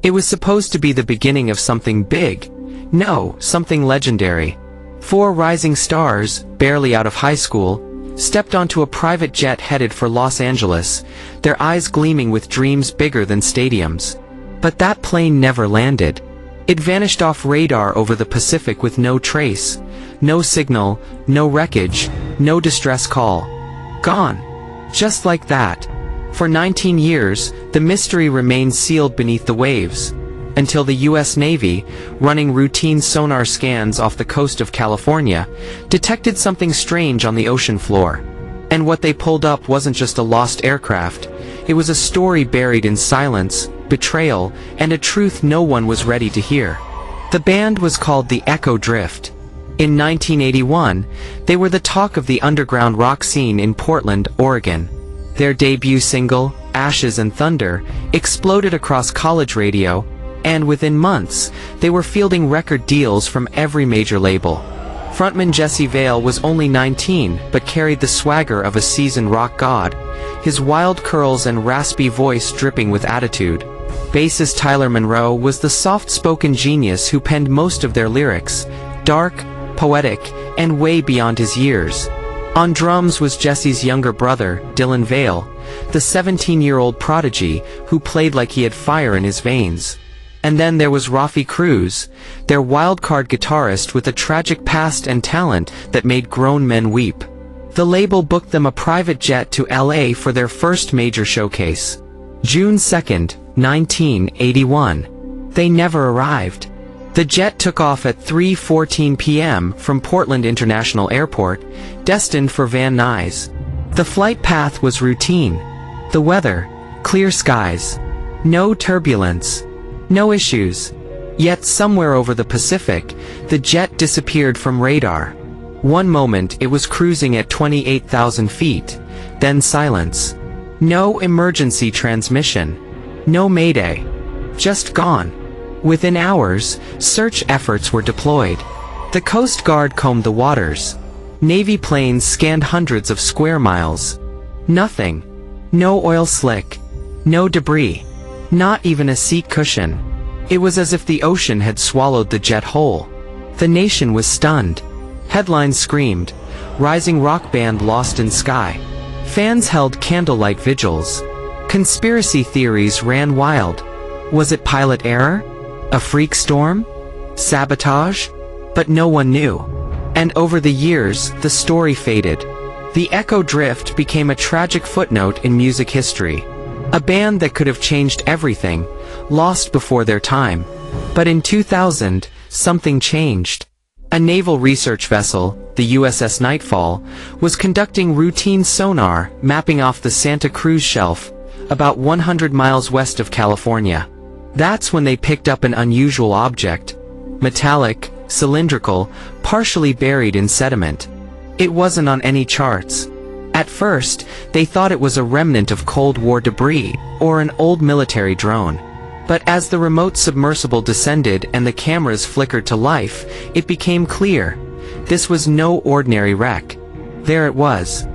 It was supposed to be the beginning of something big. No, something legendary. 4 rising stars, barely out of high school, stepped onto a private jet headed for Los Angeles, their eyes gleaming with dreams bigger than stadiums. But that plane never landed. It vanished off radar over the Pacific with no trace, no signal, no wreckage, no distress call. Gone. Just like that. For 19 years, the mystery remained sealed beneath the waves, until the U.S. Navy, running routine sonar scans off the coast of California, detected something strange on the ocean floor. And what they pulled up wasn't just a lost aircraft, it was a story buried in silence, betrayal, and a truth no one was ready to hear. The band was called the Echo Drift. In 1981, they were the talk of the underground rock scene in Portland, Oregon. Their debut single, Ashes and Thunder, exploded across college radio, and within months, they were fielding record deals from every major label. Frontman Jesse Vale was only 19 but carried the swagger of a seasoned rock god, his wild curls and raspy voice dripping with attitude. Bassist Tyler Monroe was the soft-spoken genius who penned most of their lyrics, dark, poetic, and way beyond his years. On drums was Jesse's younger brother, Dylan Vale, the 17-year-old prodigy who played like he had fire in his veins. And then there was Rafi Cruz, their wildcard guitarist with a tragic past and talent that made grown men weep. The label booked them a private jet to LA for their first major showcase. June 2, 1981. They never arrived. The jet took off at 3:14 p.m. from Portland International Airport, destined for Van Nuys. The flight path was routine. The weather, clear skies. No turbulence. No issues. Yet somewhere over the Pacific, the jet disappeared from radar. One moment it was cruising at 28,000 feet, then silence. No emergency transmission. No mayday. Just gone. Within hours, search efforts were deployed. The Coast Guard combed the waters. Navy planes scanned hundreds of square miles. Nothing. No oil slick. No debris. Not even a seat cushion. It was as if the ocean had swallowed the jet whole. The nation was stunned. Headlines screamed, "Rising rock band lost in sky." Fans held candlelight vigils. Conspiracy theories ran wild. Was it pilot error? A freak storm? Sabotage? But no one knew. And over the years, the story faded. The Echo Drift became a tragic footnote in music history. A band that could have changed everything, lost before their time. But in 2000, something changed. A naval research vessel, the USS Nightfall, was conducting routine sonar mapping off the Santa Cruz Shelf, about 100 miles west of California. That's when they picked up an unusual object. Metallic, cylindrical, partially buried in sediment. It wasn't on any charts. At first, they thought it was a remnant of Cold War debris, or an old military drone. But as the remote submersible descended and the cameras flickered to life, it became clear. This was no ordinary wreck. There it was.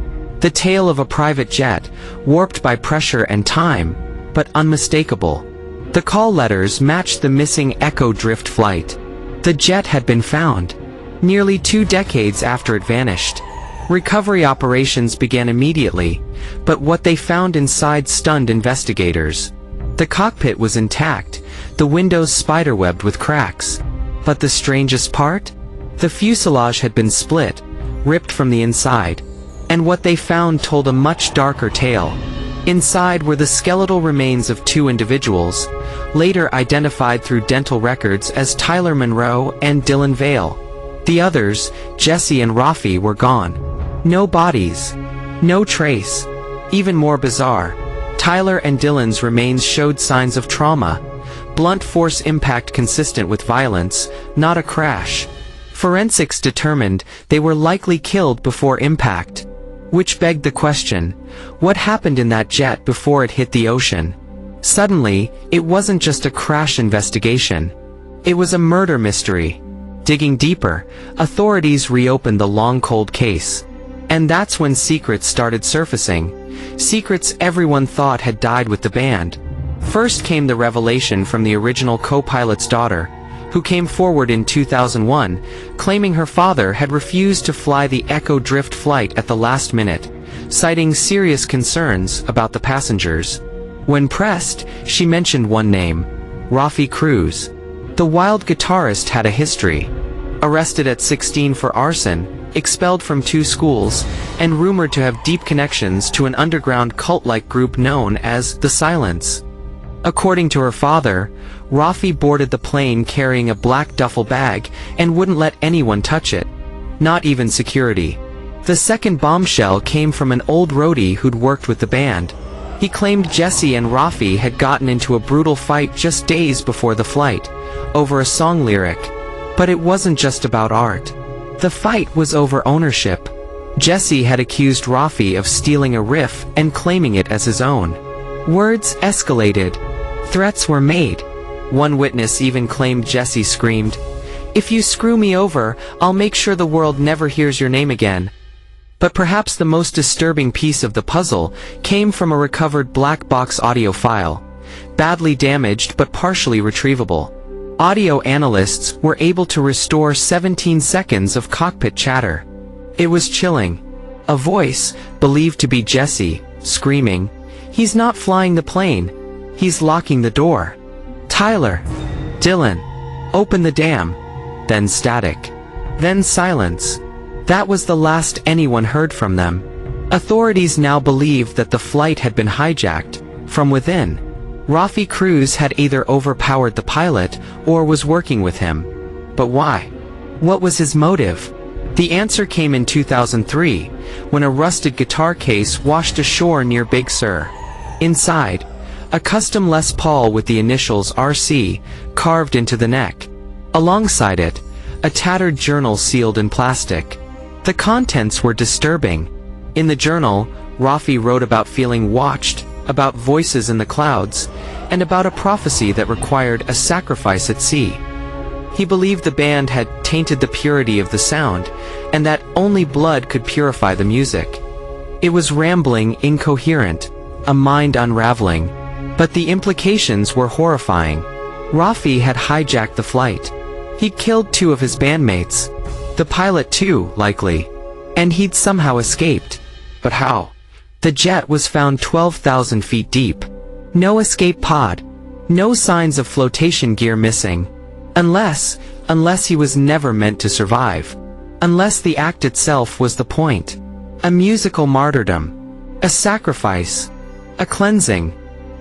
The tail of a private jet, warped by pressure and time, but unmistakable. The call letters matched the missing Echo Drift flight. The jet had been found. Nearly 2 decades after it vanished. Recovery operations began immediately, but what they found inside stunned investigators. The cockpit was intact, the windows spiderwebbed with cracks. But the strangest part? The fuselage had been split, ripped from the inside. And what they found told a much darker tale. Inside were the skeletal remains of 2 individuals, later identified through dental records as Tyler Monroe and Dylan Vale. The others, Jesse and Rafi, were gone. No bodies. No trace. Even more bizarre, Tyler and Dylan's remains showed signs of trauma. Blunt force impact consistent with violence, not a crash. Forensics determined they were likely killed before impact. Which begged the question, what happened in that jet before it hit the ocean? Suddenly, it wasn't just a crash investigation. It was a murder mystery. Digging deeper, authorities reopened the long cold case. And that's when secrets started surfacing. Secrets everyone thought had died with the band. First came the revelation from the original co-pilot's daughter, who came forward in 2001, claiming her father had refused to fly the Echo Drift flight at the last minute, citing serious concerns about the passengers. When pressed, she mentioned one name: Rafi Cruz. The wild guitarist had a history. Arrested at 16 for arson, expelled from 2 schools, and rumored to have deep connections to an underground cult-like group known as the Silence. According to her father, Rafi boarded the plane carrying a black duffel bag and wouldn't let anyone touch it, not even security. The second bombshell came from an old roadie who'd worked with the band. He claimed Jesse and Rafi had gotten into a brutal fight just days before the flight, over a song lyric. But it wasn't just about art. The fight was over ownership. Jesse had accused Rafi of stealing a riff and claiming it as his own. Words escalated. Threats were made. One witness even claimed Jesse screamed, "If you screw me over, I'll make sure the world never hears your name again." But perhaps the most disturbing piece of the puzzle came from a recovered black box audio file, badly damaged but partially retrievable. Audio analysts were able to restore 17 seconds of cockpit chatter. It was chilling. A voice, believed to be Jesse, screaming, "He's not flying the plane. He's locking the door. Tyler. Dylan. Open the dam." Then static. Then silence. That was the last anyone heard from them. Authorities now believe that the flight had been hijacked from within. Rafi Cruz had either overpowered the pilot or was working with him. But why? What was his motive? The answer came in 2003, when a rusted guitar case washed ashore near Big Sur. Inside, a custom Les Paul with the initials RC carved into the neck. Alongside it, a tattered journal sealed in plastic. The contents were disturbing. In the journal, Rafi wrote about feeling watched, about voices in the clouds, and about a prophecy that required a sacrifice at sea. He believed the band had tainted the purity of the sound, and that only blood could purify the music. It was rambling, incoherent, a mind unraveling, but the implications were horrifying. Rafi had hijacked the flight. He'd killed 2 of his bandmates. The pilot too, likely. And he'd somehow escaped. But how? The jet was found 12,000 feet deep. No escape pod. No signs of flotation gear missing. Unless he was never meant to survive. Unless the act itself was the point. A musical martyrdom. A sacrifice. A cleansing.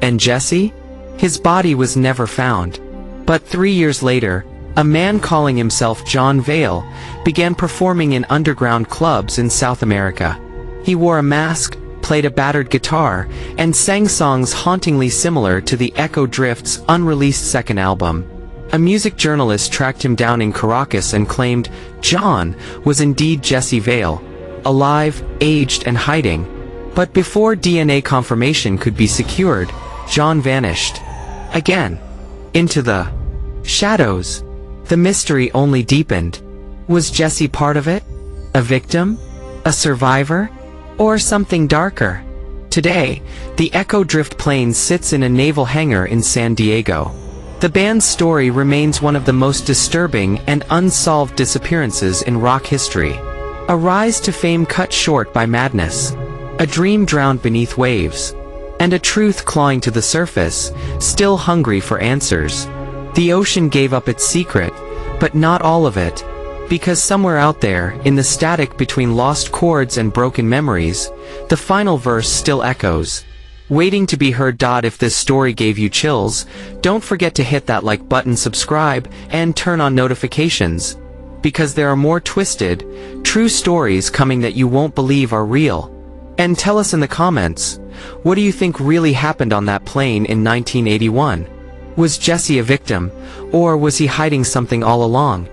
And Jesse? His body was never found. But 3 years later, a man calling himself John Vale began performing in underground clubs in South America. He wore a mask, played a battered guitar, and sang songs hauntingly similar to the Echo Drift's unreleased second album. A music journalist tracked him down in Caracas and claimed John was indeed Jesse Vale, alive, aged, and hiding. But before DNA confirmation could be secured, John vanished. Again. Into the shadows. The mystery only deepened. Was Jesse part of it? A victim? A survivor? Or something darker? Today, the Echo Drift plane sits in a naval hangar in San Diego. The band's story remains one of the most disturbing and unsolved disappearances in rock history. A rise to fame cut short by madness. A dream drowned beneath waves. And a truth clawing to the surface, still hungry for answers. The ocean gave up its secret, but not all of it. Because somewhere out there, in the static between lost chords and broken memories, the final verse still echoes. Waiting to be heard. If this story gave you chills, don't forget to hit that like button, subscribe, and turn on notifications. Because there are more twisted, true stories coming that you won't believe are real. And tell us in the comments, what do you think really happened on that plane in 1981? Was Jesse a victim, or was he hiding something all along?